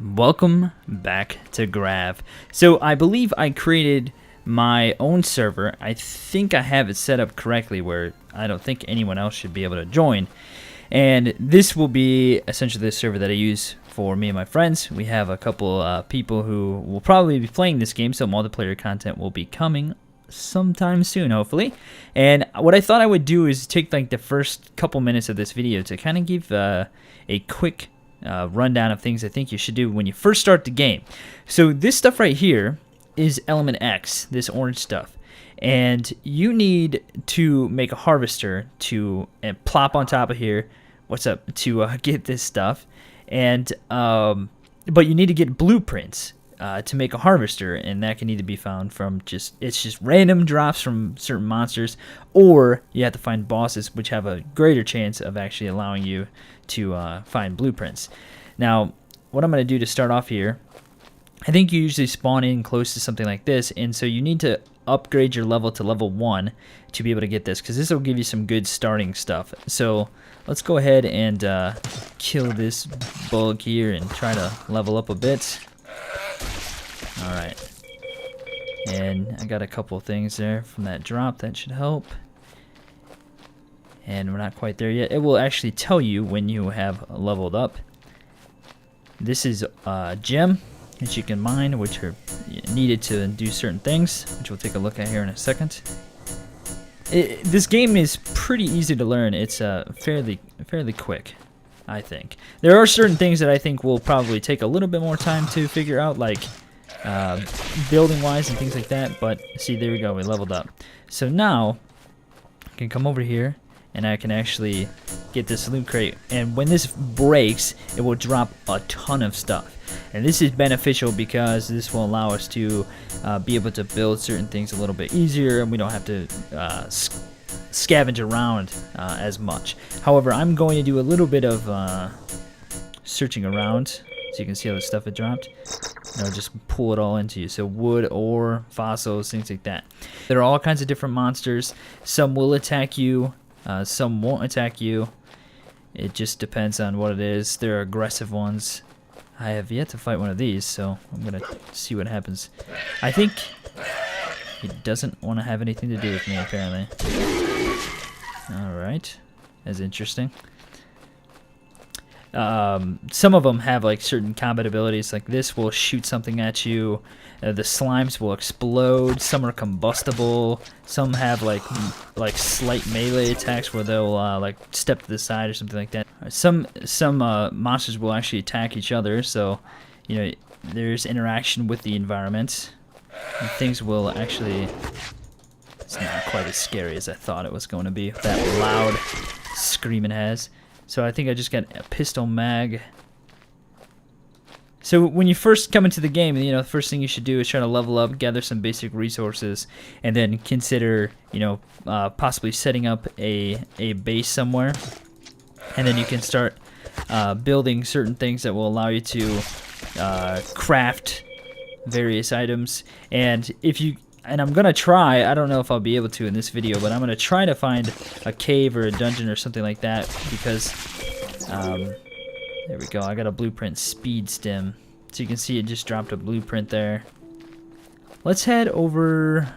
Welcome back to Grav. So I believe I created my own server. I think I have it set up correctly where I don't think anyone else should be able to join. And this will be essentially the server that I use for me and my friends. We have a couple people who will probably be playing this game, so multiplayer content will be coming sometime soon, hopefully. And what I thought I would do is take like the first couple minutes of this video to kind of give a quick rundown of things I think you should do when you first start the game. So this stuff right here is element X, this orange stuff, and you need to make a harvester to plop on top of here. What's up? To get this stuff, and but you need to get blueprints to make a harvester, and that can either be found from just random drops from certain monsters, or you have to find bosses which have a greater chance of actually allowing you to find blueprints. Now, what I'm going to do to start off here, I think you usually spawn in close to something like this, and so you need to upgrade your level to level 1 to be able to get this, because this will give you some good starting stuff. So let's go ahead and kill this bug here and try to level up a bit. Alright, and I got a couple things there from that drop that should help. And we're not quite there yet. It will actually tell you when you have leveled up. This is a gem that you can mine, which are needed to do certain things, which we'll take a look at here in a second. This game is pretty easy to learn. It's fairly quick, I think. There are certain things that I think will probably take a little bit more time to figure out, like building wise and things like that. But see, there we go, we leveled up. So now I can come over here and I can actually get this loot crate, and when this breaks it will drop a ton of stuff, and this is beneficial because this will allow us to be able to build certain things a little bit easier, and we don't have to scavenge around as much. However, I'm going to do a little bit of searching around so you can see all the stuff it dropped. And I'll just pull it all into you. So wood, ore, fossils, things like that. There are all kinds of different monsters. Some will attack you, some won't attack you. It just depends on what it is. There are aggressive ones. I have yet to fight one of these, so I'm gonna see what happens. I think he doesn't want to have anything to do with me, apparently. Alright, that's interesting. Some of them have like certain combat abilities, like this will shoot something at you. The slimes will explode. Some are combustible. Some have like slight melee attacks where they'll like step to the side or something like that. Some monsters will actually attack each other, so you know there's interaction with the environment. And things will actually. It's not quite as scary as I thought it was going to be. That loud scream it has. So I think I just got a pistol mag. So when you first come into the game, you know, the first thing you should do is try to level up, gather some basic resources, and then consider, you know, possibly setting up a base somewhere. And then you can start building certain things that will allow you to craft various items. And if you... And I'm going to try, I don't know if I'll be able to in this video, but I'm going to try to find a cave or a dungeon or something like that, because, there we go, I got a blueprint speed stem. So you can see it just dropped a blueprint there. Let's head over,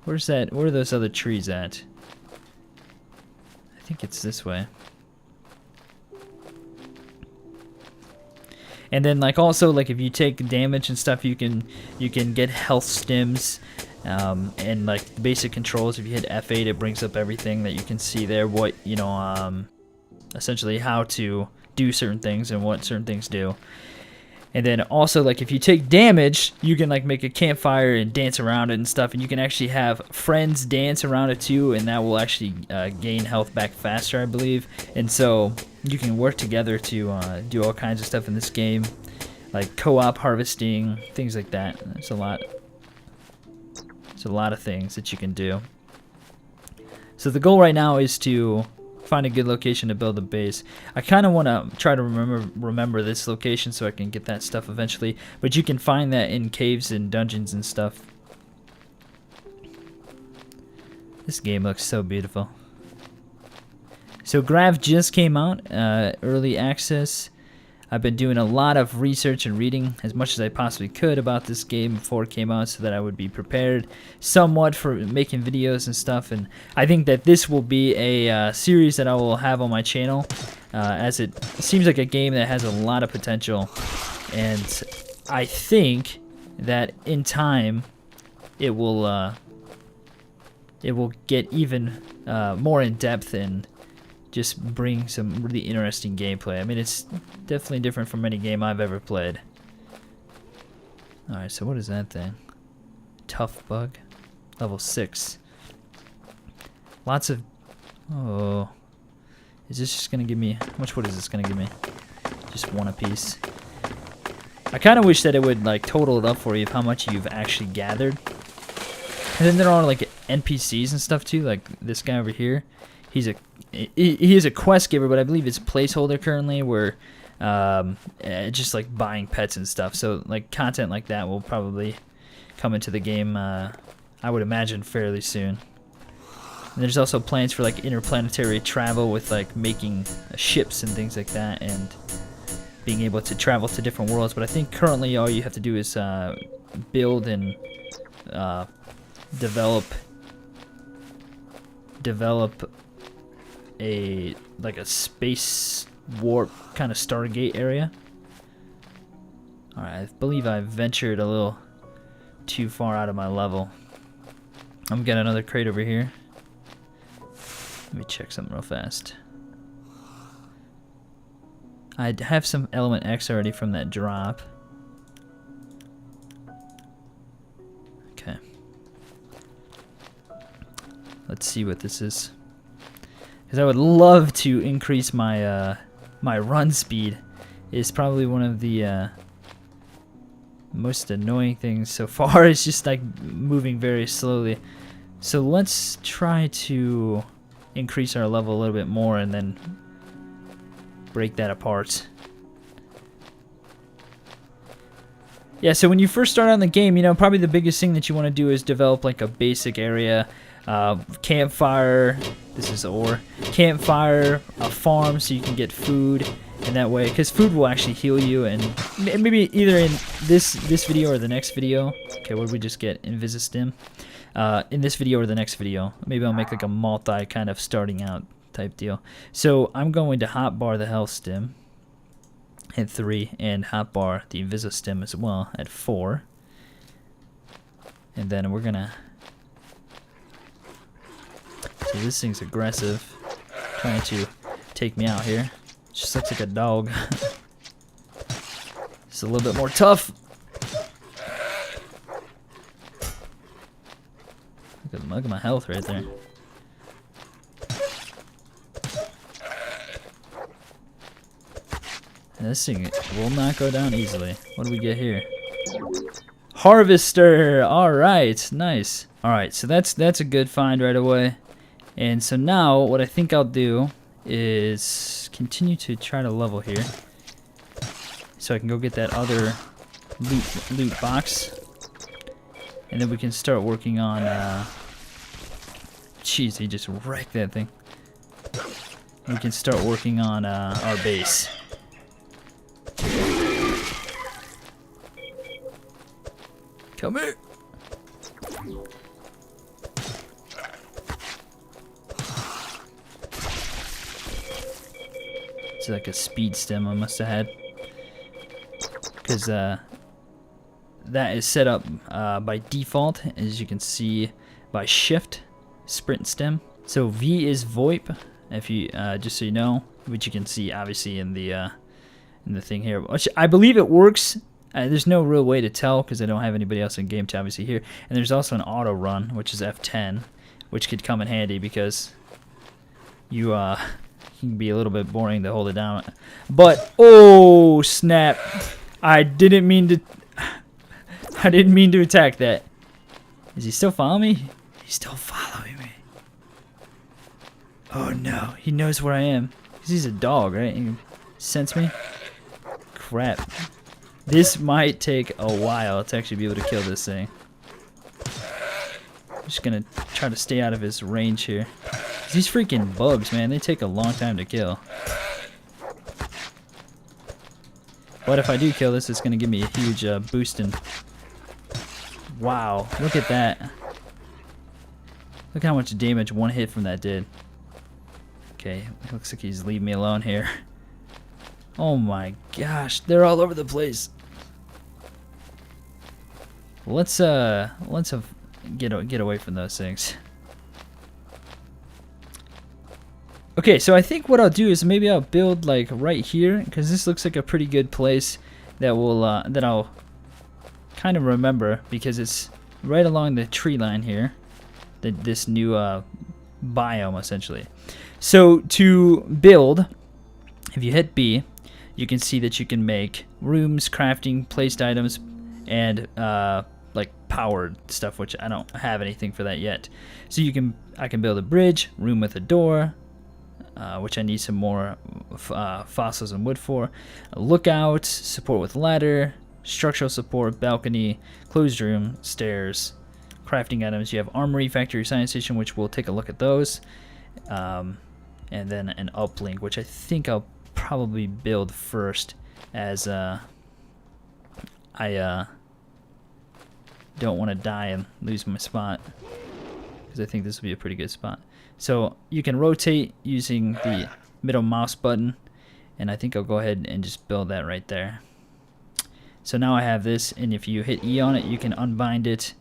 where's that, where are those other trees at? I think it's this way. And then like also like if you take damage and stuff, you can get health stims, and like the basic controls. If you hit F8, it brings up everything that you can see there. What you know, essentially how to do certain things and what certain things do. And then also like if you take damage, you can like make a campfire and dance around it and stuff, and you can actually have friends dance around it too, and that will actually gain health back faster, I believe. And so you can work together to do all kinds of stuff in this game, like co-op harvesting, things like that. There's a lot of things that you can do. So the goal right now is to find a good location to build a base. I kind of want to try to remember this location so I can get that stuff eventually, but you can find that in caves and dungeons and stuff. This game looks so beautiful. So Grav just came out, early access. I've been doing a lot of research and reading as much as I possibly could about this game before it came out so that I would be prepared somewhat for making videos and stuff. And I think that this will be a series that I will have on my channel, as it seems like a game that has a lot of potential. And I think that in time it will get even more in depth and just bring some really interesting gameplay. I mean, it's definitely different from any game I've ever played. Alright, so what is that thing? Tough bug. Level 6. Lots of... Oh. Is this just going to give me... How much wood is this going to give me? Just one apiece. I kind of wish that it would like total it up for you of how much you've actually gathered. And then there are like NPCs and stuff too, like this guy over here. He is a quest giver, but I believe it's a placeholder currently where just like buying pets and stuff. So like content like that will probably come into the game, I would imagine, fairly soon. And there's also plans for like interplanetary travel with like making ships and things like that, and being able to travel to different worlds. But I think currently all you have to do is build and develop a space warp kind of stargate area. Alright, I believe I ventured a little too far out of my level. I'm getting another crate over here. Let me check something real fast. I have some element X already from that drop. Okay. Let's see what this is. Because I would love to increase my my run speed. It's probably one of the most annoying things so far. It's just like moving very slowly. So let's try to increase our level a little bit more and then break that apart. Yeah, so when you first start on the game, you know, probably the biggest thing that you want to do is develop like a basic area. Campfire, this is ore, campfire, a farm so you can get food in that way, because food will actually heal you, and maybe either in this video or the next video. Okay, what did we just get? Invisistim. In this video or the next video, maybe I'll make like a multi kind of starting out type deal. So I'm going to hotbar the health stim at 3 and hotbar the invisistim as well at 4, and then we're gonna... So this thing's aggressive, trying to take me out here. Just looks like a dog. It's a little bit more tough. Look at my health right there. And this thing will not go down easily. What do we get here? Harvester! Alright, nice. Alright, so that's a good find right away. And so now what I think I'll do is continue to try to level here, so I can go get that other loot box, and then we can start working on jeez, he just wrecked that thing. We can start working on our base. Come here. It's like a speed stem I must have had, because that is set up by default, as you can see, by shift sprint stem. So V is VoIP, if you just so you know, which you can see obviously in the thing here, which I believe it works. There's no real way to tell because I don't have anybody else in game to obviously hear. And there's also an auto run, which is F10, which could come in handy because you can be a little bit boring to hold it down. But oh snap! I didn't mean to attack that. Is he still following me? He's still following me. Oh no, he knows where I am. 'Cause he's a dog, right? He can sense me. Crap. This might take a while to actually be able to kill this thing. I'm just gonna try to stay out of his range here. These freaking bugs, man, they take a long time to kill. But if I do kill this, it's going to give me a huge boost in... Wow, look at that. Look how much damage one hit from that did. Okay, looks like he's leaving me alone here. Oh my gosh, they're all over the place. Let's get away from those things. Okay, so I think what I'll do is maybe I'll build like right here, because this looks like a pretty good place that will that I'll kind of remember, because it's right along the tree line here. This new biome essentially. So to build, if you hit B, you can see that you can make rooms, crafting, placed items, and like powered stuff, which I don't have anything for that yet. So I can build a bridge, room with a door, which I need some more fossils and wood for. A lookout, support with ladder, structural support, balcony, closed room, stairs, crafting items. You have armory, factory, science station, which we'll take a look at those. And then an uplink, which I think I'll probably build first, as I don't want to die and lose my spot, because I think this will be a pretty good spot. So you can rotate using the middle mouse button, and I think I'll go ahead and just build that right there. So now I have this, and if you hit E on it, you can unbind it.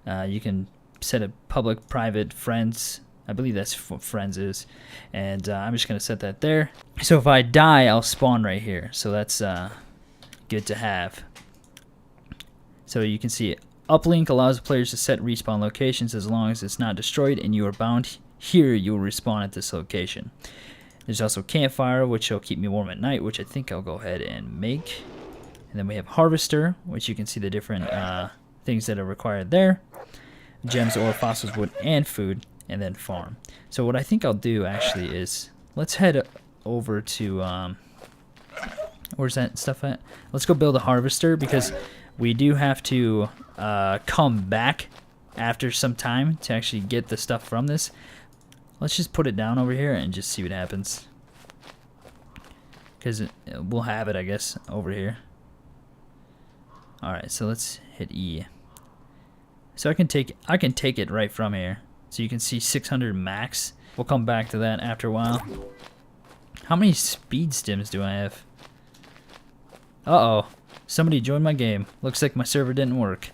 You can set a public, private, friends. I believe that's what friends is. And I'm just going to set that there. So if I die, I'll spawn right here. So that's good to have. So you can see uplink allows players to set respawn locations as long as it's not destroyed and you are bound here, you will respawn at this location. There's also campfire, which will keep me warm at night, which I think I'll go ahead and make. And then we have harvester, which you can see the different things that are required there. Gems, ore, fossils, wood, and food. And then farm. So what I think I'll do actually is, let's head over to where's that stuff at? Let's go build a harvester, because we do have to come back after some time to actually get the stuff from this. Let's just put it down over here and just see what happens, because we'll have it, I guess, over here. Alright, so let's hit E. So I can take it right from here. So you can see 600 max. We'll come back to that after a while. How many speed stims do I have? Uh-oh. Somebody joined my game. Looks like my server didn't work.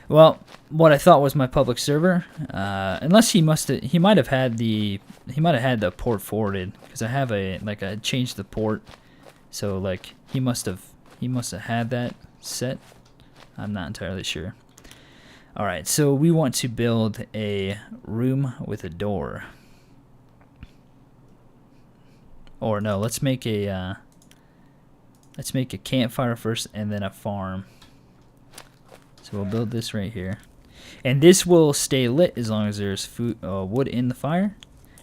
Well, what I thought was my public server, unless he might have had the port forwarded, because I have I changed the port. So like he must have had that set. I'm not entirely sure. Alright, so we want to build a room with a door. Or no, let's make a campfire first and then a farm. So we'll build this right here. And this will stay lit as long as there's food, wood in the fire.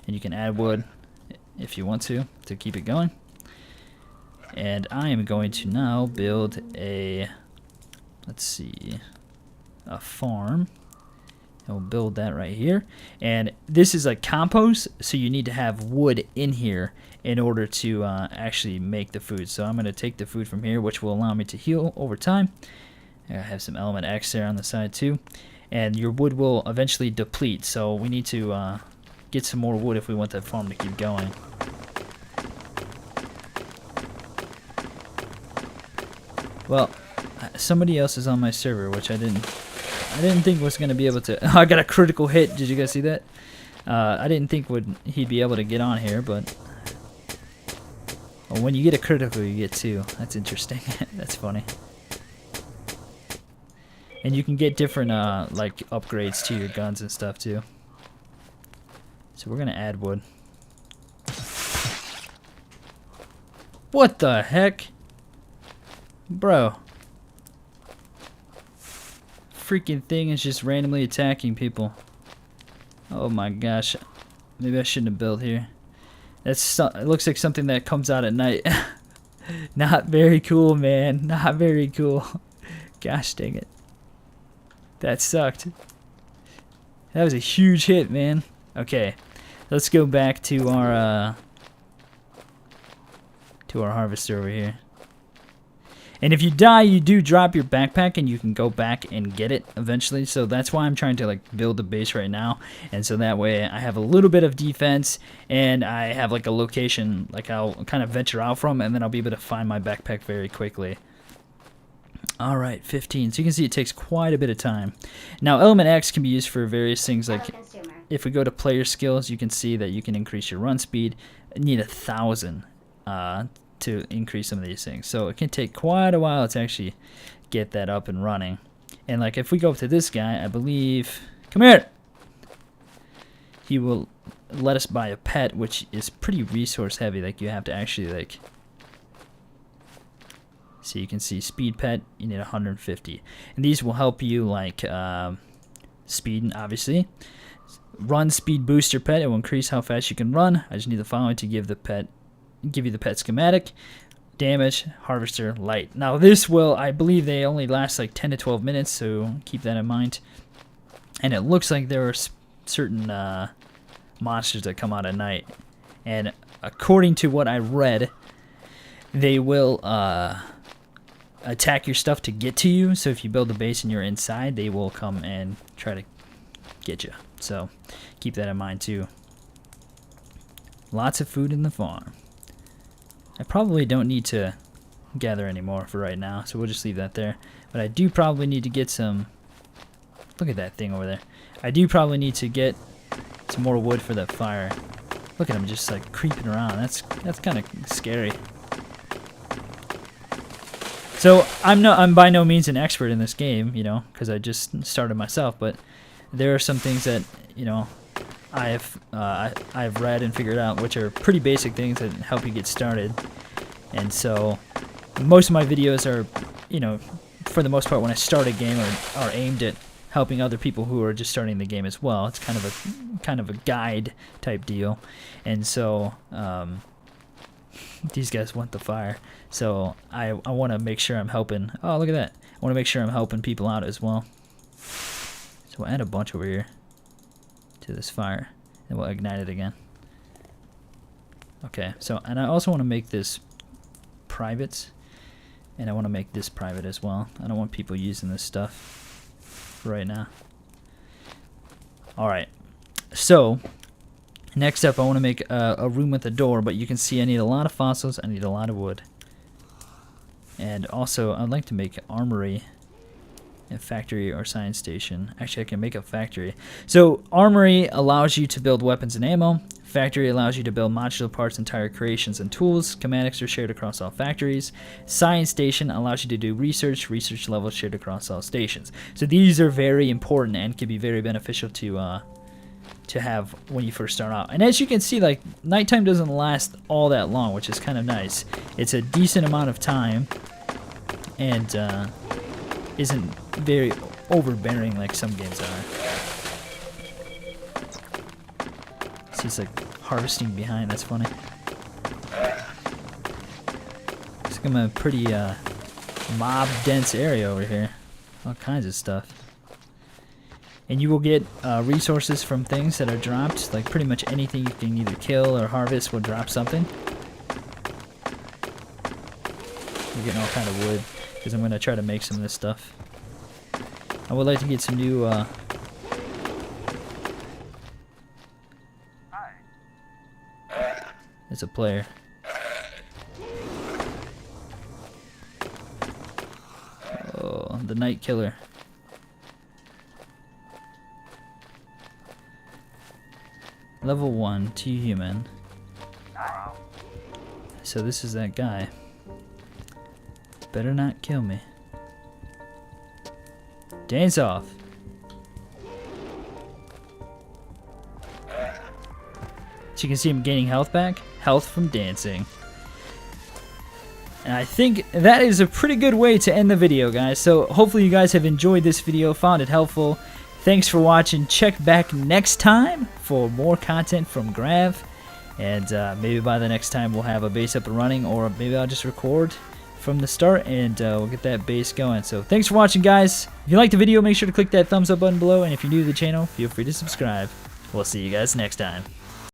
And you can add wood if you want to keep it going. And I am going to now build a, let's see, a farm, and we'll build that right here. And this is like compost, so you need to have wood in here in order to actually make the food. So I'm going to take the food from here, which will allow me to heal over time. I have some element X there on the side too, and your wood will eventually deplete, so we need to get some more wood if we want that farm to keep going. Well, somebody else is on my server, which I didn't think was going to be able to... I got a critical hit. Did you guys see that? I didn't think he'd be able to get on here, but... Well, when you get a critical, you get two. That's interesting. That's funny. And you can get different like upgrades to your guns and stuff too. So we're going to add wood. What the heck? Bro. Freaking thing is just randomly attacking people. Oh my gosh. Maybe I shouldn't have built here. It looks like something that comes out at night. Not very cool, man. Not very cool. Gosh dang it. That sucked. That was a huge hit, man. Okay. Let's go back to our harvester over here. And if you die, you do drop your backpack, and you can go back and get it eventually. So that's why I'm trying to like build the base right now, and so that way I have a little bit of defense, and I have like a location like I'll kind of venture out from, and then I'll be able to find my backpack very quickly. All right, 15. So you can see it takes quite a bit of time. Now, Element X can be used for various things. Like if we go to player skills, you can see that you can increase your run speed. You need 1,000 to increase some of these things. So it can take quite a while to actually get that up and running. And like if we go up to this guy, I believe, come here, he will let us buy a pet, which is pretty resource heavy. Like you have to actually like, so you can see speed pet, you need 150. And these will help you like speed, obviously. Run speed booster pet, it will increase how fast you can run. I just need the following to give you the pet schematic. Damage, harvester, light. Now this will, I believe they only last like 10 to 12 minutes, so keep that in mind. And it looks like there are certain monsters that come out at night. And according to what I read, they will attack your stuff to get to you. So if you build a base and you're inside, they will come and try to get you. So keep that in mind too. Lots of food in the farm. I probably don't need to gather anymore for right now, so we'll just leave that there. But I do probably need to get some, look at that thing over there. I do probably need to get some more wood for that fire. Look at him just like creeping around. That's kind of scary. So I'm by no means an expert in this game, you know, because I just started myself. But there are some things that, you know, I've read and figured out, which are pretty basic things that help you get started. And so most of my videos are, you know, for the most part when I start a game are aimed at helping other people who are just starting the game as well. It's kind of a guide type deal. And so these guys want the fire. So I want to make sure I'm helping. Oh, look at that. I want to make sure I'm helping people out as well. So we'll add a bunch over here to this fire, and we'll ignite it again. Okay, so, and I also want to make this private, and I want to make this private as well. I don't want people using this stuff right now. Alright, so next up I want to make a room with a door, but you can see I need a lot of fossils, I need a lot of wood. And also I'd like to make an armory, a factory, or science station. Actually, I can make a factory. So armory allows you to build weapons and ammo. Factory allows you to build modular parts, entire creations, and tools. Schematics are shared across all factories. Science station allows you to do research. Research levels shared across all stations. So these are very important and can be very beneficial to have when you first start out. And as you can see, like, nighttime doesn't last all that long, which is kind of nice. It's a decent amount of time, and isn't very overbearing like some games are. See, it's like harvesting behind. That's funny. It's like I'm in a pretty mob dense area over here. All kinds of stuff. And you will get resources from things that are dropped. Like pretty much anything you can either kill or harvest will drop something. We're getting all kind of wood because I'm going to try to make some of this stuff. I would like to get some new as a player. Oh, the night killer. Level 1, 2 human. So this is that guy. Better not kill me. Dance off. So you can see him gaining health back. Health from dancing. And I think that is a pretty good way to end the video, guys. So hopefully you guys have enjoyed this video, found it helpful. Thanks for watching. Check back next time for more content from Grav. And maybe by the next time we'll have a base up and running, or maybe I'll just record from the start and we'll get that base going. So thanks for watching, guys. If you liked the video, make sure to click that thumbs up button below, and if you're new to the channel, feel free to subscribe. We'll see you guys next time.